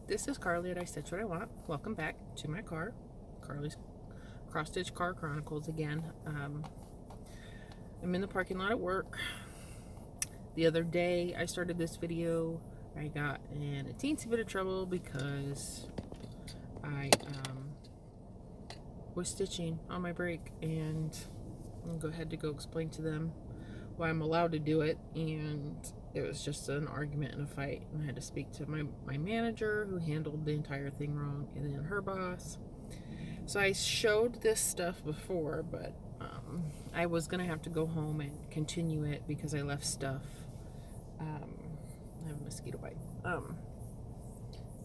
This is Carly at I Stitch What I Want. Welcome back to my car, Carly's Cross Stitch Car Chronicles again. I'm in the parking lot at work. The other day I started this video. I got in a teensy bit of trouble because I was stitching on my break, and I had to go explain to them why I'm allowed to do it, and it was just an argument and a fight, and I had to speak to my manager, who handled the entire thing wrong, and then her boss. So I showed this stuff before, but I was gonna have to go home and continue it because I left stuff, I have a mosquito bite,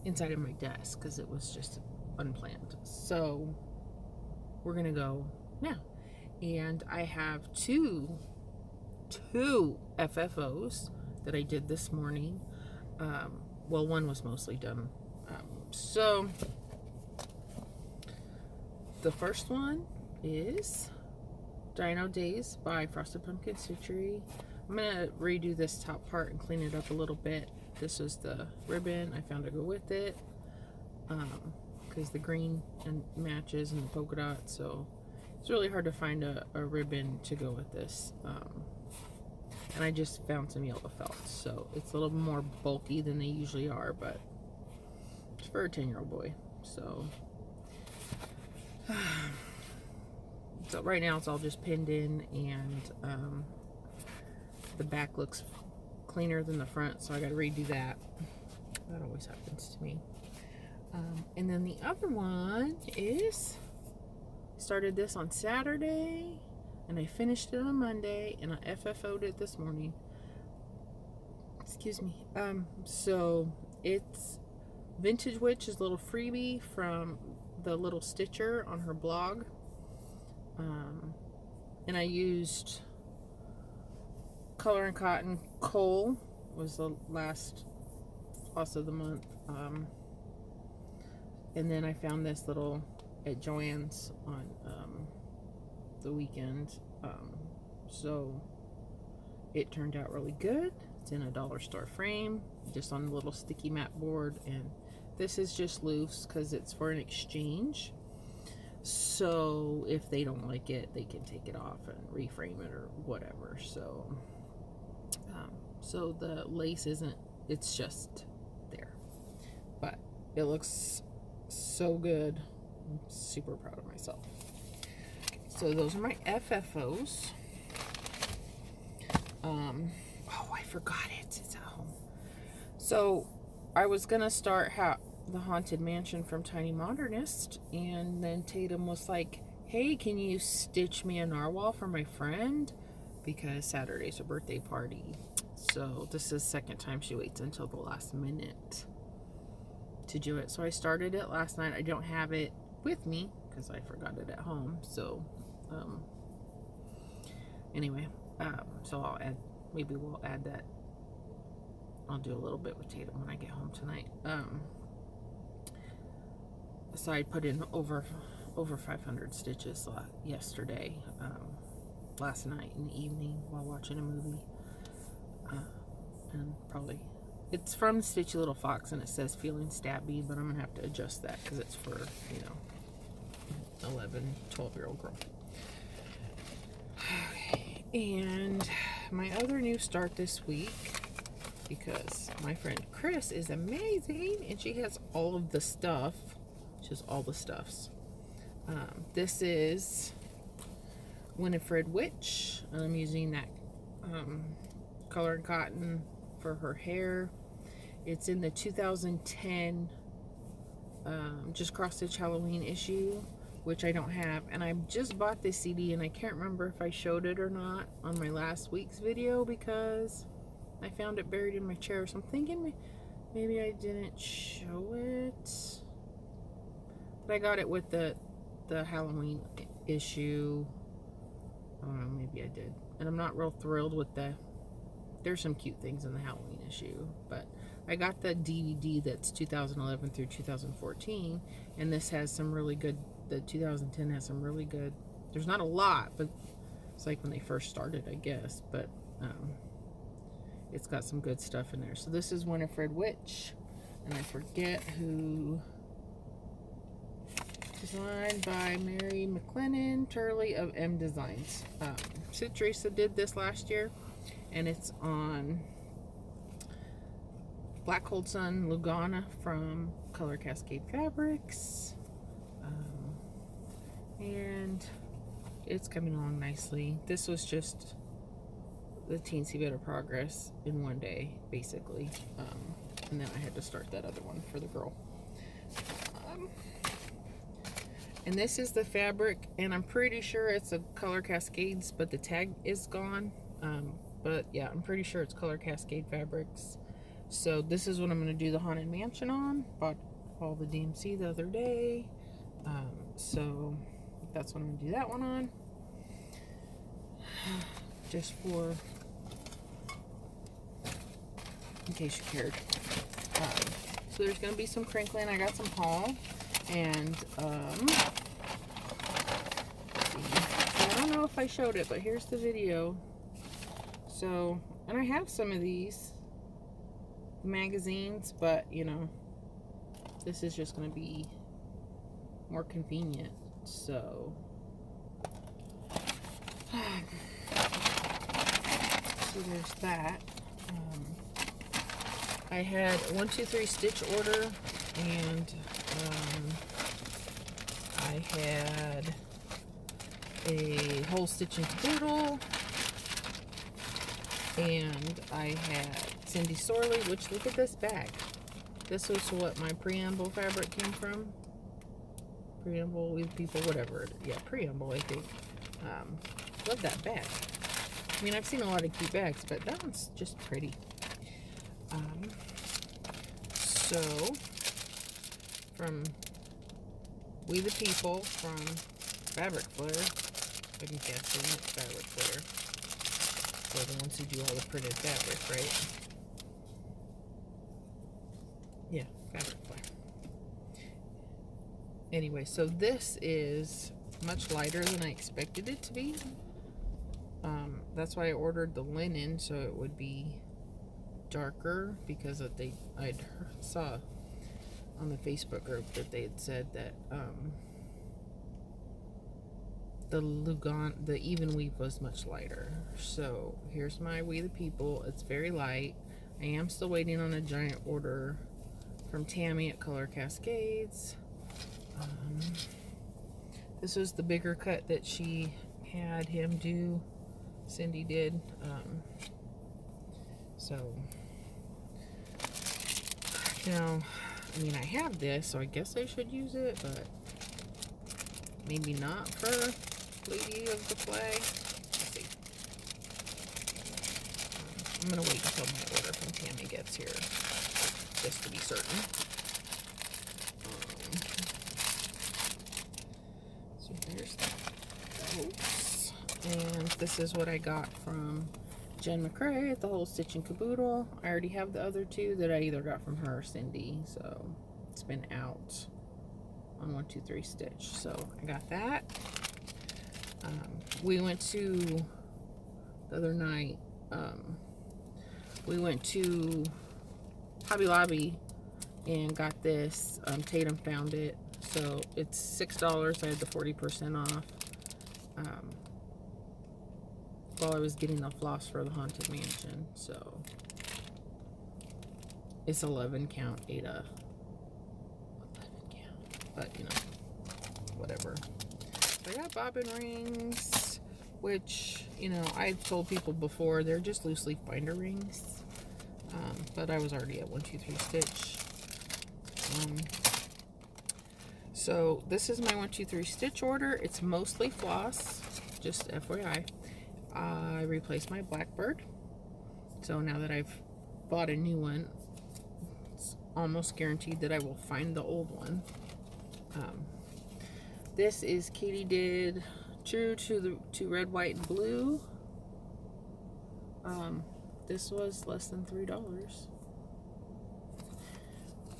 inside of my desk because it was just unplanned. So we're gonna go now, and I have two FFOs that I did this morning. Well, one was mostly done. So the first one is Dino Days by Frosted Pumpkin Stitchery. I'm gonna redo this top part and clean it up a little bit. This is the ribbon I found to go with it, because the green and matches and the polka dot, so it's really hard to find a ribbon to go with this. And I just found some yellow felt, so it's a little more bulky than they usually are, but it's for a 10-year-old boy. So right now it's all just pinned in, and the back looks cleaner than the front, so I gotta redo that. That always happens to me. And then the other one is, started this on Saturday, and I finished it on Monday, and I FFO'd it this morning. Excuse me. So it's Vintage Witch's little freebie from the little stitcher on her blog. And I used Color and Cotton Coal, was the last floss of the month. And then I found this little at Joann's on the weekend, so it turned out really good. It's in a dollar store frame, just on a little sticky mat board, and this is just loose because it's for an exchange, so if they don't like it, they can take it off and reframe it or whatever. So so the lace isn't, it's just there, but it looks so good. I'm super proud of myself. So those are my FFOs. Oh, I forgot it. It's at home. So I was gonna start the Haunted Mansion from Tiny Modernist, and then Tatum was like, "Hey, can you stitch me a narwhal for my friend? Because Saturday's a birthday party." So this is the second time she waits until the last minute to do it. So I started it last night. I don't have it with me because I forgot it at home. So anyway, so I'll add, maybe we'll add that. I'll do a little bit with Tatum when I get home tonight. So I put in over 500 stitches yesterday, last night in the evening while watching a movie, and probably it's from Stitchy Little Fox, and it says feeling stabby, but I'm gonna have to adjust that because it's for, 11, 12-year-old girl. Okay, and my other new start this week, because my friend Chris is amazing, and she has all of the stuff. She has all the stuffs. This is Winifred Witch, and I'm using that Color and Cotton for her hair. It's in the 2010 just Cross Stitch Halloween issue, which I don't have, and I just bought this CD, and I can't remember if I showed it or not on my last week's video because I found it buried in my chair, so I'm thinking maybe I didn't show it, but I got it with the Halloween issue. I don't know, maybe I did, and I'm not real thrilled with there's some cute things in the Halloween issue, but I got the DVD that's 2011 through 2014, and this has some really good, the 2010 has some really good, there's not a lot, but it's like when they first started, I guess, but it's got some good stuff in there. So this is Winifred Witch. and I forget who. Designed by Mary McLennan Turley of M Designs. Citrisa did this last year, and it's on Black Cold Sun Lugana from Color Cascade Fabrics. And it's coming along nicely. This was just the teensy bit of progress in one day, basically. And then I had to start that other one for the girl. And this is the fabric, and I'm pretty sure it's a Color Cascades, but the tag is gone. But yeah, I'm pretty sure it's Color Cascade Fabrics. So this is what I'm going to do the Haunted Mansion on. Bought all the DMC the other day. So that's what I'm going to do that one on. Just for, in case you cared. So there's going to be some crinkling. I got some haul. And, I don't know if I showed it, but here's the video. So, and I have some of these magazines, but, you know, this is just going to be more convenient. So, there's that. I had 1, 2, 3 stitch order, and I had a whole stitch and caboodle, and I had Cindy Sorley, which, look at this bag. This was what my preamble fabric came from. Preamble with people, whatever. Yeah, preamble, I think. Love that bag. I mean, I've seen a lot of cute bags, but that one's just pretty. So, from We the People, from Fabric Flare. I'm guessing it's Fabric Flare. They're the ones who do all the printed fabric, right? Yeah, Fabric Flare. Anyway, so this is much lighter than I expected it to be. That's why I ordered the linen, so it would be darker, because I saw on the Facebook group that they had said that the even weave was much lighter. So here's my We the People. It's very light. I am still waiting on a giant order from Tammy at Color Cascades. This was the bigger cut that she had him do. Cindy did. So now, I mean, I have this, so I guess I should use it, but maybe not for Lady of the Play. Let's see. I'm gonna wait until my order from Tammy gets here, just to be certain. So there's those. And this is what I got from Jen McCrae at the whole Stitch and Caboodle. I already have the other two that I either got from her or Cindy, so it's been out on 1, 2, 3 Stitch. So I got that. We went to the other night. We went to Hobby Lobby and got this. Tatum found it, so it's $6. I had the 40% off. While I was getting the floss for the Haunted Mansion, so it's 11 count, Ada. 11 count, but you know, whatever. So I got bobbin rings, which, you know, I've told people before, they're just loose leaf binder rings, but I was already at 1, 2, 3 Stitch. So this is my 1, 2, 3 Stitch order. It's mostly floss, just FYI. I replaced my Blackbird, so now that I've bought a new one, it's almost guaranteed that I will find the old one. This is Katie did True to Red, White, and Blue. This was less than $3.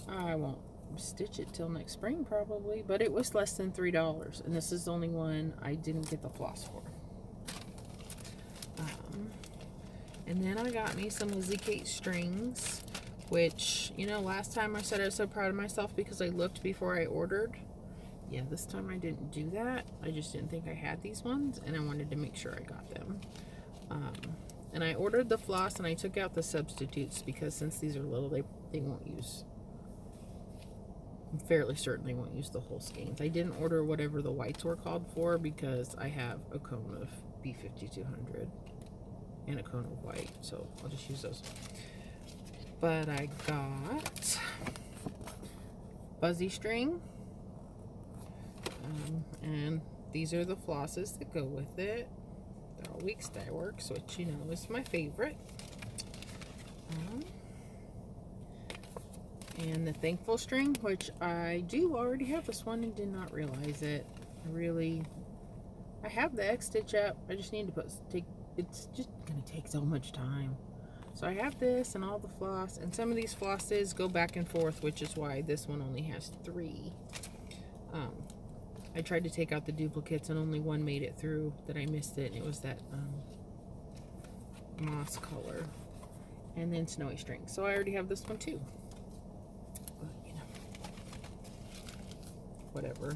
I won't stitch it till next spring probably, but it was less than $3, and this is the only one I didn't get the floss for. And then I got me some Lizzie Kate strings, which, you know, last time I said I was so proud of myself because I looked before I ordered. Yeah, this time I didn't do that. I just didn't think I had these ones, and I wanted to make sure I got them. And I ordered the floss, and I took out the substitutes because since these are little, they won't use. I'm fairly certain they won't use the whole skeins. I didn't order whatever the whites were called for because I have a cone of B5200 and a cone of white, so I'll just use those. But I got fuzzy string, and these are the flosses that go with it. They're all Weeks Dye Works, which you know is my favorite. And the Thankful string, which I do already have this one and did not realize it. I have the X Stitch app. I just need to it's just gonna take so much time. So I have this and all the floss, and some of these flosses go back and forth, which is why this one only has 3. I tried to take out the duplicates and only one made it through that I missed it, and it was that moss color. And then snowy string. So I already have this one too. But, you know, whatever.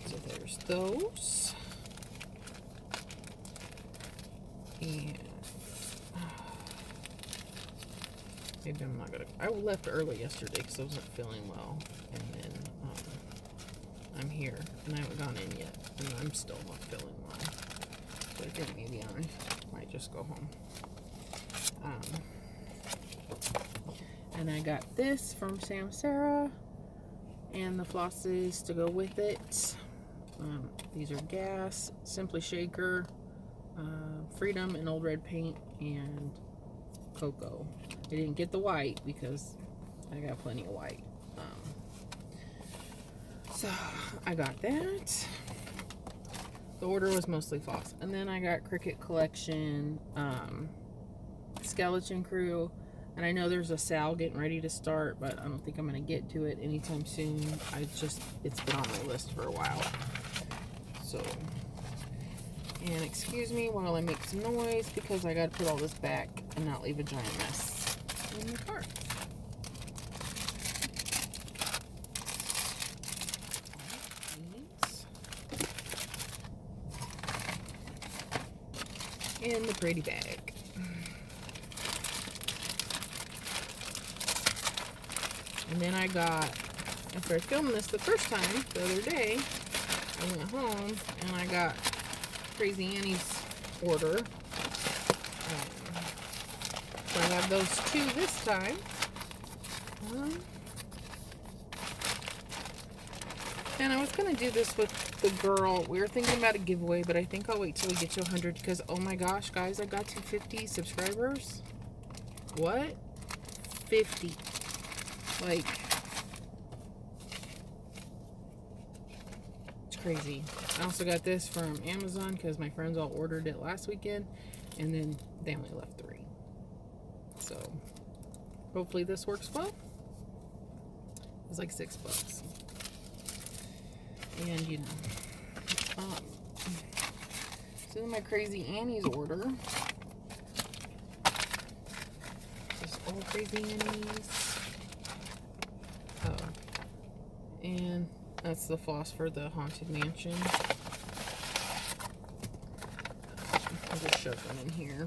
So there's those. And maybe I'm not gonna. I left early yesterday because I wasn't feeling well, and then I'm here and I haven't gone in yet, and I'm still not feeling well. So I think maybe I might just go home. And I got this from Sam Sarah, and the flosses to go with it. These are Gas, Simply Shaker, Freedom, and Old Red Paint, and Cocoa. I didn't get the white because I got plenty of white. So I got that. The order was mostly floss. And then I got Cricut Collection, Skeleton Crew. And I know there's a sale getting ready to start, but I don't think I'm going to get to it anytime soon. It's been on my list for a while. So, and excuse me while I make some noise because I got to put all this back and not leave a giant mess in the cart. In the pretty bag. And then I got, after I filmed this the first time, the other day, I went home and I got Crazy Annie's order. So I have those 2 this time. And I was going to do this with the girl. We were thinking about a giveaway, but I think I'll wait till we get to 100 because, oh my gosh, guys, I got to 50 subscribers. What? 50. Like, it's crazy. I also got this from Amazon because my friends all ordered it last weekend, and then they only left 3. So, hopefully this works well. It was like $6. And, you know, so my Crazy Annie's order. Just all Crazy Annie's. Oh, and that's the floss for the Haunted Mansion. I'll just shove them in here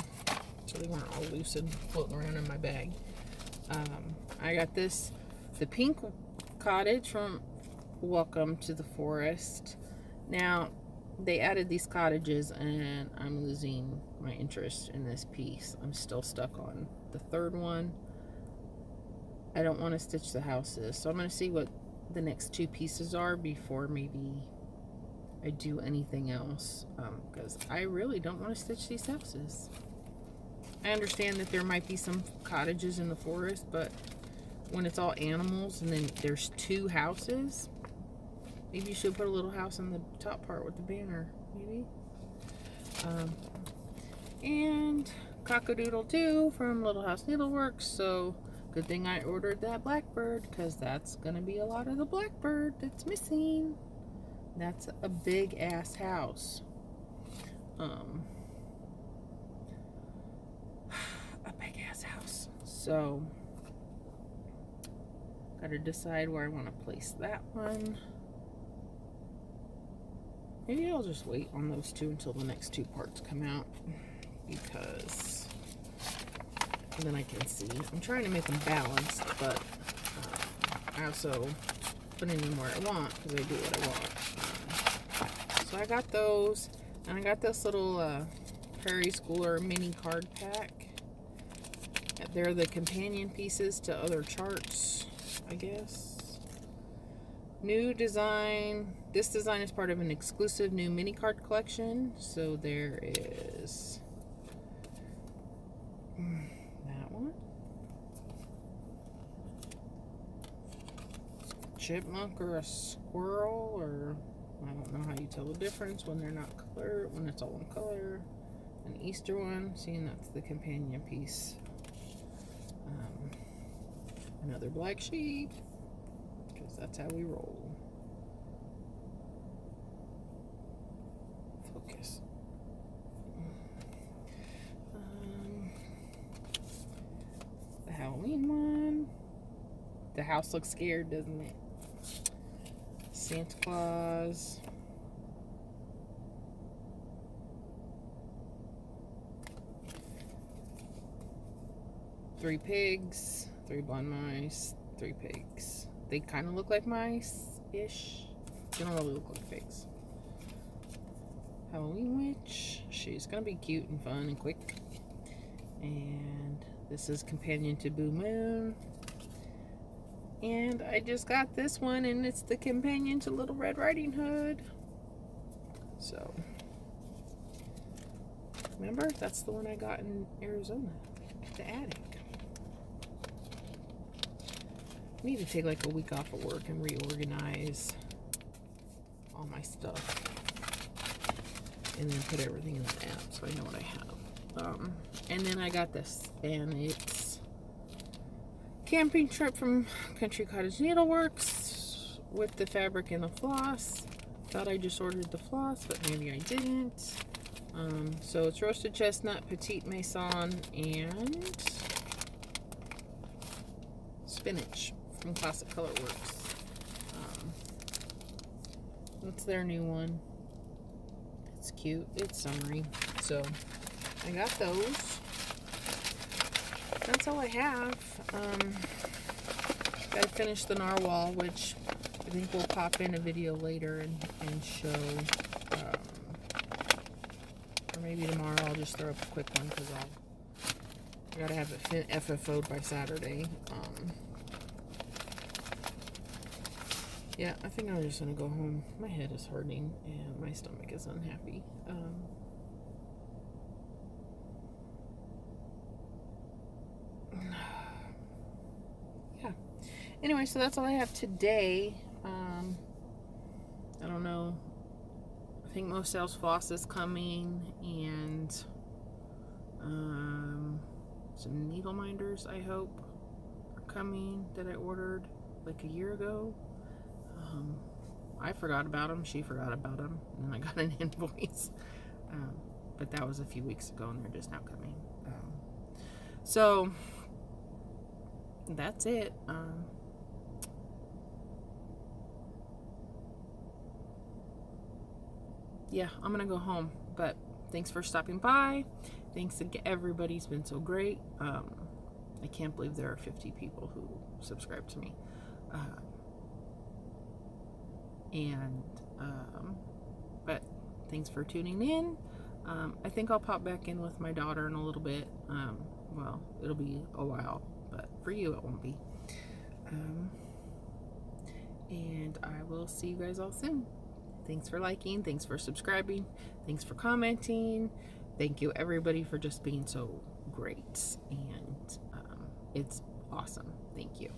so they weren't all loose and floating around in my bag. I got this, the pink cottage from Welcome to the Forest. Now, they added these cottages and I'm losing my interest in this piece. I'm still stuck on the 3rd one. I don't want to stitch the houses, so I'm going to see what the next 2 pieces are before maybe I do anything else, because I really don't want to stitch these houses. I understand that there might be some cottages in the forest, but when it's all animals and then there's 2 houses, maybe you should put a little house in the top part with the banner, maybe. And Cockadoodle 2 from Little House Needleworks, so good thing I ordered that blackbird, because that's going to be a lot of the blackbird that's missing. That's a big ass house. So, gotta decide where I want to place that one. Maybe I'll just wait on those two until the next two parts come out, because then I can see. I'm trying to make them balanced, but I also put in them where I want, because I do what I want. So I got those, and I got this little Prairie Schooler mini card pack. They're the companion pieces to other charts, I guess. New design. This design is part of an exclusive new mini card collection. So there is that one. Chipmunk or a squirrel, or I don't know how you tell the difference when they're not color, when it's all one color. An Easter one, seeing that's the companion piece. Another black sheep, because that's how we roll. Focus. The Halloween one. The house looks scared, doesn't it? Santa Claus. Three pigs, 3 blind mice, 3 pigs. They kind of look like mice-ish. They don't really look like pigs. Halloween witch. She's gonna be cute and fun and quick. And this is companion to Boo Moon. And I just got this one, and it's the companion to Little Red Riding Hood. So, remember, that's the one I got in Arizona at the attic. I need to take like a week off of work and reorganize all my stuff, and then put everything in the app so I know what I have. And then I got this, and it's camping trip from Country Cottage Needleworks with the fabric and the floss. Thought I just ordered the floss, but maybe I didn't. So it's roasted chestnut, petite maison, and spinach from Classic Colorworks. That's their new one. It's cute. It's summery. So I got those. That's all I have. Gotta finish the narwhal, which I think we'll pop in a video later and show. Or maybe tomorrow I'll just throw up a quick one, because I gotta have it FFO'd by Saturday. Yeah, I think I'm just gonna go home. My head is hurting and my stomach is unhappy. Yeah. Anyway, so that's all I have today. I don't know. I think Most Sales Floss is coming, and some needle minders, I hope, are coming that I ordered like a year ago. I forgot about them. She forgot about them. And then I got an invoice. But that was a few weeks ago, and they're just now coming. So, that's it. Yeah, I'm going to go home. But thanks for stopping by. Thanks to everybody's been so great. I can't believe there are 50 people who subscribe to me. But thanks for tuning in. I think I'll pop back in with my daughter in a little bit. Well, it'll be a while, but for you it won't be. And I will see you guys all soon. Thanks for liking, thanks for subscribing, thanks for commenting. Thank you everybody for just being so great, and it's awesome. Thank you.